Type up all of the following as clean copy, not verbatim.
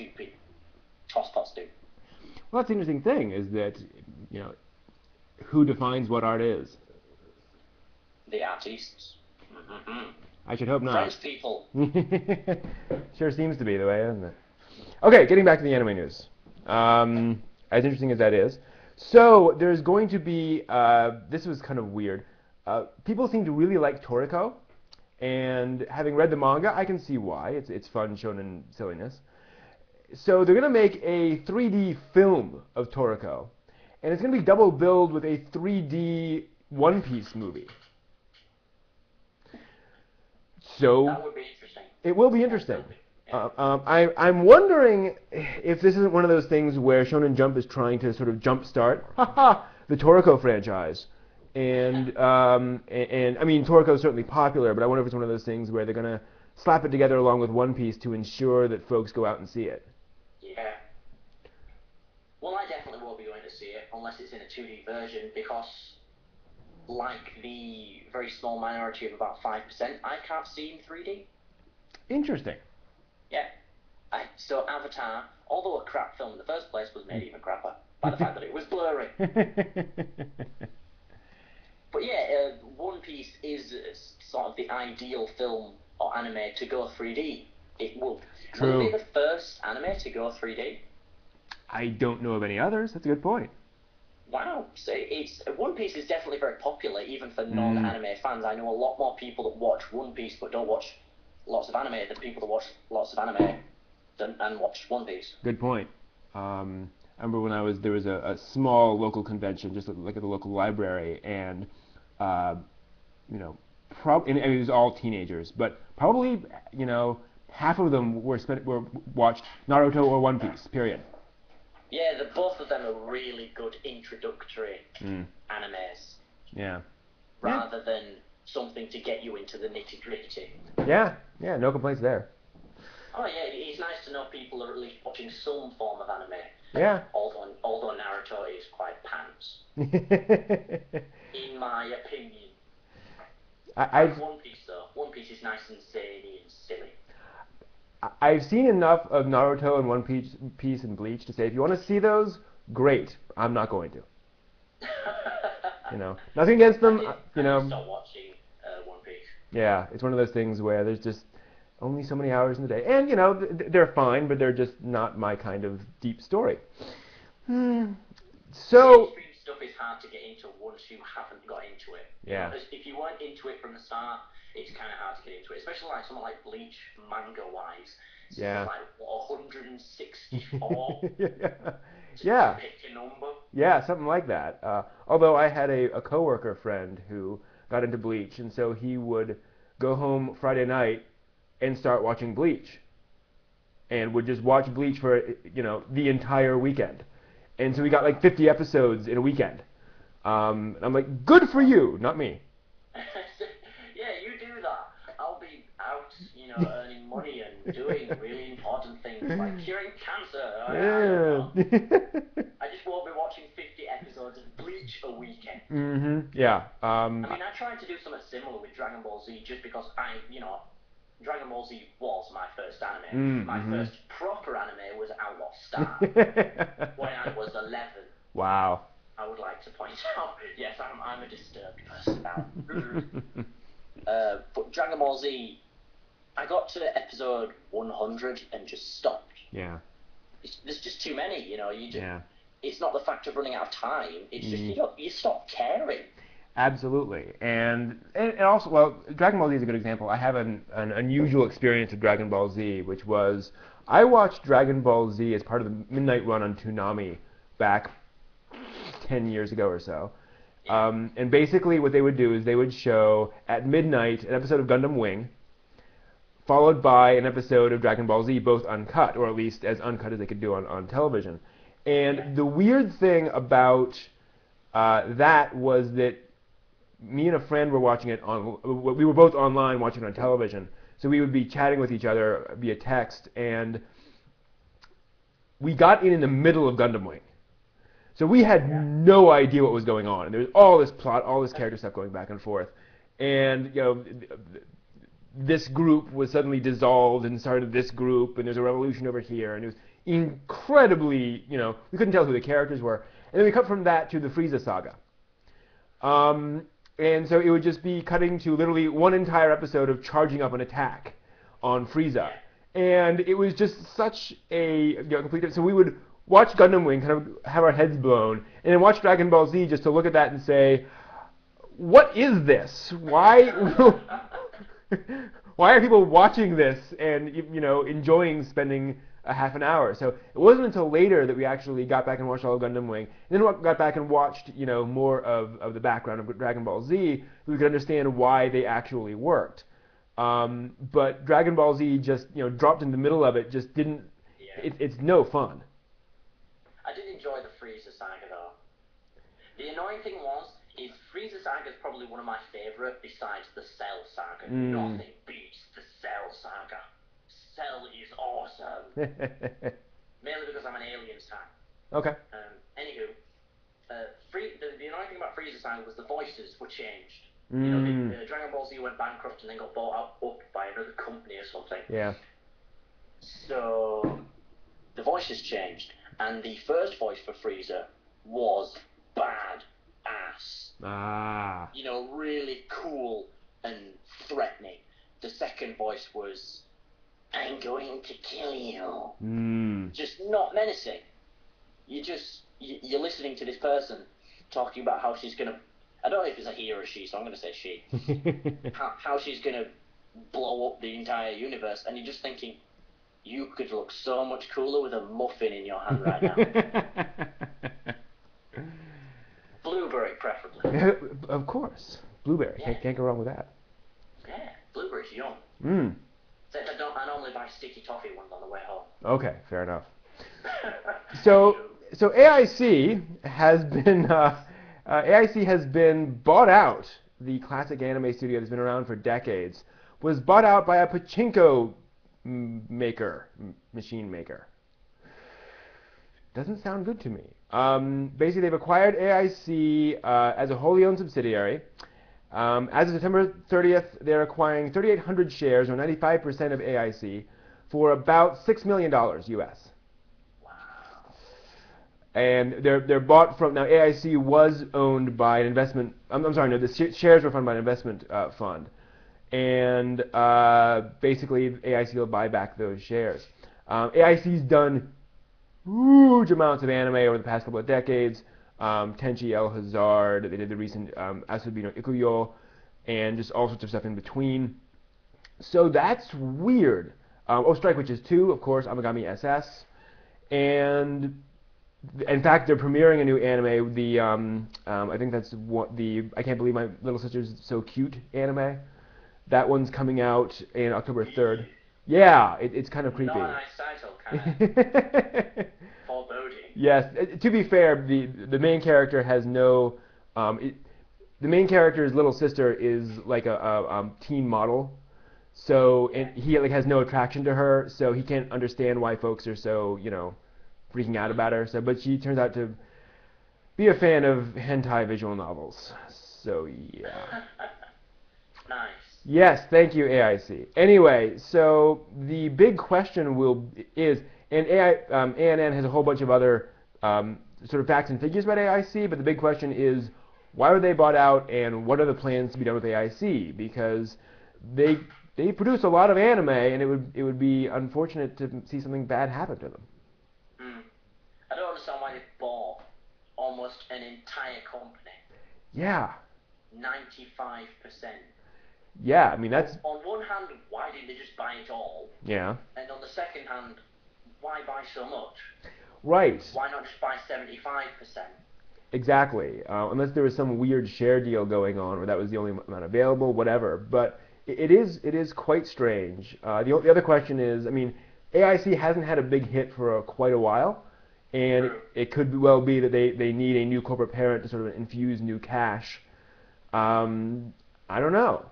stupid tosspots do. Well, that's the interesting thing is that, who defines what art is? The artists. Mm-hmm. I should hope not. French people. Sure seems to be the way, doesn't it? Okay, getting back to the anime news. As interesting as that is. So, there's going to be, this was kind of weird. People seem to really like Toriko, and having read the manga, I can see why. It's fun shonen silliness. So they're going to make a 3D film of Toriko, and it's going to be double billed with a 3D One Piece movie. So that would be interesting. It will be interesting. I'm wondering if this isn't one of those things where Shonen Jump is trying to sort of jumpstart the Toriko franchise. And I mean, Toriko is certainly popular, but I wonder if it's one of those things where they're going to slap it together along with One Piece to ensure that folks go out and see it. Yeah. Well, I definitely won't be going to see it unless it's in a 2D version because, like the very small minority of about 5%, I can't see in 3D. Interesting. Yeah. So Avatar, although a crap film in the first place, was made even crapper by the fact that it was blurry. But yeah, One Piece is sort of the ideal film or anime to go 3D. Will it be the first anime to go 3D? I don't know of any others. That's a good point. Wow. So One Piece is definitely very popular, even for non-anime fans. I know a lot more people that watch One Piece but don't watch lots of anime than people that watch lots of anime and watch One Piece. Good point. I remember when there was a small local convention, just like at the local library, and and it was all teenagers, but probably half of them were watched Naruto or One Piece. Period. Yeah, both of them are really good introductory animes. Yeah. Rather than something to get you into the nitty-gritty. Yeah, no complaints there. Oh yeah, it's nice to know people are at least watching some form of anime. Yeah. Although Naruto is quite pants. In my opinion. One Piece though. One Piece is nice and zany and silly. I've seen enough of Naruto and One Piece and Bleach to say if you want to see those, great. I'm not going to. Nothing against them. I stop watching One Piece. Yeah, it's one of those things where there's just only so many hours in the day, and they're fine, but they're just not my kind of deep story. So mainstream stuff is hard to get into once you haven't got into it. Yeah. If you weren't into it from the start, it's kind of hard to get into it, especially like someone like Bleach, manga-wise. Yeah. Like 164. Yeah. Pick your number. Yeah, something like that. Although I had a coworker friend who got into Bleach, and so he would go home Friday night and start watching Bleach, and would just watch Bleach for the entire weekend. And so we got like 50 episodes in a weekend. And I'm like, good for you, not me. Yeah, you do that. I'll be out, earning money and doing really important things like curing cancer. I just won't be watching 50 episodes of Bleach a weekend. Mm-hmm. Yeah. I mean, I tried to do something similar with Dragon Ball Z just because Dragon Ball Z was my first anime. My first proper anime was Outlaw Star when I was 11. Wow. I would like to point out, yes, I'm a disturbed person now. But Dragon Ball Z, I got to episode 100 and just stopped. Yeah. There's just too many, Yeah. It's not the fact of running out of time. It's just you stop caring. Absolutely, and also, well, Dragon Ball Z is a good example. I have an unusual experience with Dragon Ball Z, which was I watched Dragon Ball Z as part of the midnight run on Toonami back 10 years ago or so. And basically what they would do is they would show at midnight an episode of Gundam Wing, followed by an episode of Dragon Ball Z, both uncut, or at least as uncut as they could do on television. And the weird thing about that was that me and a friend were watching it we were both online watching it on television, so we would be chatting with each other via text, and we got in the middle of Gundam Wing. So we had no idea what was going on, and there was all this plot, all this character stuff going back and forth, and this group was suddenly dissolved and started this group, and there's a revolution over here, and it was incredibly, we couldn't tell who the characters were. And then we cut from that to the Frieza saga. And so it would just be cutting to literally one entire episode of charging up an attack on Frieza. And it was just such a complete... So we would watch Gundam Wing, kind of have our heads blown, and then watch Dragon Ball Z just to look at that and say, what is this? Why... Why are people watching this and enjoying spending a half an hour? So it wasn't until later that we actually got back and watched all of Gundam Wing, and then got back and watched more of the background of Dragon Ball Z, so we could understand why they actually worked. But Dragon Ball Z just dropped in the middle of it, just didn't. Yeah. It's no fun. I did enjoy the Frieza saga though. The annoying thing is Frieza saga is probably one of my favourite besides the Cell saga. Nothing beats the Cell saga. Cell is awesome. Mainly because I'm an Aliens fan. Okay. Anywho, the annoying thing about Frieza saga was the voices were changed. Dragon Ball Z went bankrupt and then got bought up by another company or something. Yeah. So the voices changed, and the first voice for Frieza was bad ass. Ah. Really cool and threatening. The second voice was, I'm going to kill you. Just not menacing. You're listening to this person talking about how she's gonna, I don't know if it's a he or a she, so I'm gonna say she. how she's gonna blow up the entire universe, and you're just thinking, you could look so much cooler with a muffin in your hand right now. Blueberry, preferably. Of course. Blueberry. Yeah. Can't go wrong with that. Yeah, blueberry's yum. Except I normally buy sticky toffee ones on the way home. Okay, fair enough. So AIC has been bought out. The classic anime studio that's been around for decades was bought out by a pachinko machine maker. Doesn't sound good to me. Basically, they've acquired AIC as a wholly owned subsidiary. As of September 30th, they're acquiring 3,800 shares, or 95% of AIC, for about $6 million US. Wow. And they're bought from, now AIC was owned by an investment, I'm sorry, no, the shares were funded by an investment fund. And basically, AIC will buy back those shares. AIC's done huge amounts of anime over the past couple of decades. Tenchi El Hazard, they did the recent Asobi no Ikuyo, and just all sorts of stuff in between. So that's weird. Strike Witches 2, of course, Amagami SS. And in fact, they're premiering a new anime, the I think that's what I Can't Believe My Little Sister's So Cute anime. That one's coming out in October 3rd. Yeah, it's kind of creepy. Not a nice title, kind of foreboding. Yes, to be fair, the main character has no. The main character's little sister is like a teen model, so and he has no attraction to her, so he can't understand why folks are so freaking out about her. So, but she turns out to be a fan of hentai visual novels. So yeah. Nice. Yes, thank you, AIC. Anyway, so the big question is, and ANN has a whole bunch of other sort of facts and figures about AIC, but the big question is, why were they bought out, and what are the plans to be done with AIC? Because they produce a lot of anime, and it would be unfortunate to see something bad happen to them. I don't understand why they bought almost an entire company. Yeah. 95%. Yeah, I mean that's. On one hand, why didn't they just buy it all? Yeah. And on the second hand, why buy so much? Right. Why not just buy 75%? Exactly. Unless there was some weird share deal going on, or that was the only amount available, whatever. But it is quite strange. The other question is, I mean, AIC hasn't had a big hit for quite a while, and it could well be that they need a new corporate parent to sort of infuse new cash. I don't know.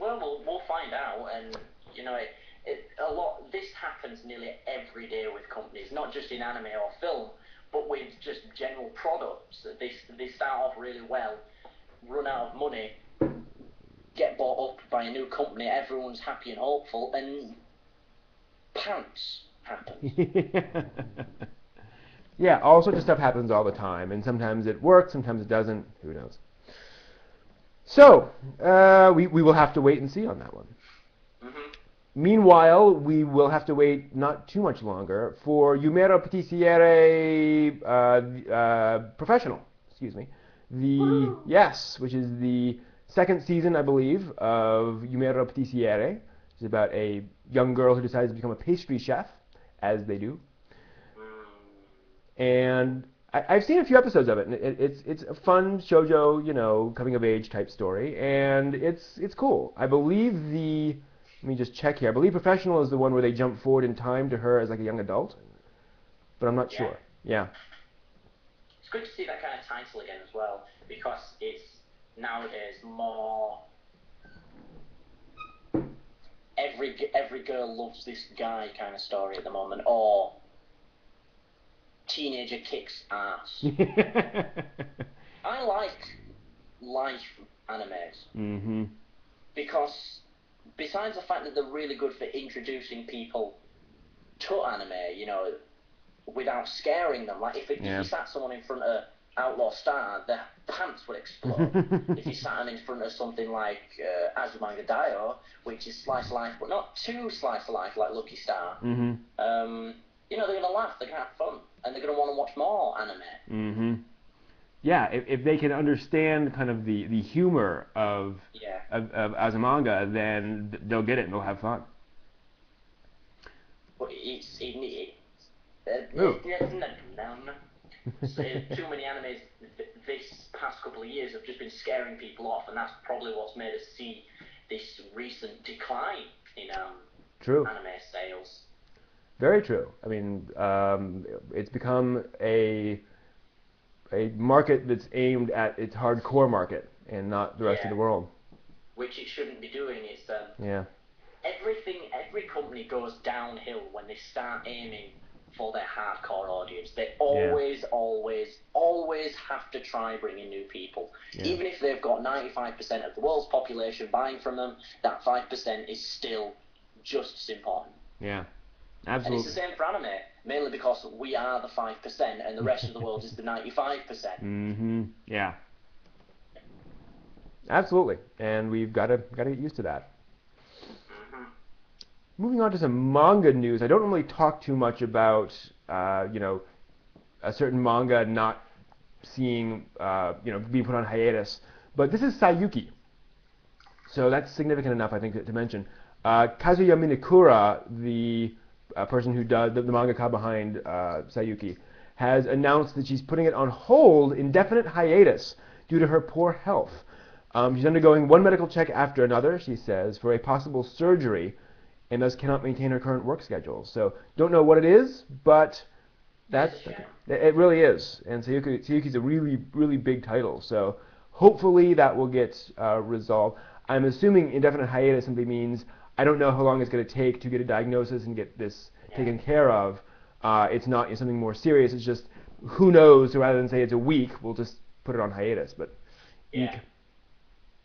Well, we'll find out, and this happens nearly every day with companies, not just in anime or film, but with just general products. They start off really well, run out of money, get bought up by a new company, everyone's happy and hopeful, and pants happens. Yeah, all sorts of stuff happens all the time, and sometimes it works, sometimes it doesn't. Who knows? So, we will have to wait and see on that one. Mm-hmm. Meanwhile, we will have to wait not too much longer for Yumero Patissiere Professional. Excuse me. Yes, which is the second season, I believe, of Yumero Patissiere. It's about a young girl who decides to become a pastry chef, as they do. And I've seen a few episodes of it, and it's a fun shoujo, coming of age type story, and it's cool. I believe let me just check here. I believe Professional is the one where they jump forward in time to her as like a young adult, but I'm not sure. Yeah. It's good to see that kind of title again as well, because it's nowadays more every girl loves this guy kind of story at the moment, or teenager kicks ass. I like life animes because besides the fact that they're really good for introducing people to anime, without scaring them. Like if you sat someone in front of Outlaw Star, their pants would explode. If you sat them in front of something like Azumanga Daioh, which is slice of life, but not too slice of life like Lucky Star, they're going to laugh, they're going to have fun, and they're going to want to watch more anime. Yeah, if they can understand kind of the humor of Azumanga, then they'll get it and they'll have fun. But too many animes this past couple of years have just been scaring people off, and that's probably what's made us see this recent decline in anime sales. Very true. I mean, it's become a market that's aimed at its hardcore market and not the rest of the world. Which it shouldn't be doing. It's every company goes downhill when they start aiming for their hardcore audience. They always have to try bringing new people. Even if they've got 95% of the world's population buying from them, that 5% is still just as important. Yeah. Absolutely. And it's the same for anime, mainly because we are the 5% and the rest of the world is the 95%. Yeah. Absolutely. And we've got to get used to that. Moving on to some manga news. I don't normally talk too much about, a certain manga not seeing, being put on hiatus. But this is Sayuki. So that's significant enough, I think, to mention. Kazuya Minakura, the person who does the mangaka behind Sayuki, has announced that she's putting it on hold, indefinite hiatus, due to her poor health. She's undergoing one medical check after another, she says, for a possible surgery, and thus cannot maintain her current work schedule. So don't know what it is, but it really is. And Sayuki's a really, really big title. So hopefully that will get resolved. I'm assuming indefinite hiatus simply means I don't know how long it's going to take to get a diagnosis and get this taken care of. It's not something more serious. It's just, who knows, so rather than say it's a week, we'll just put it on hiatus. But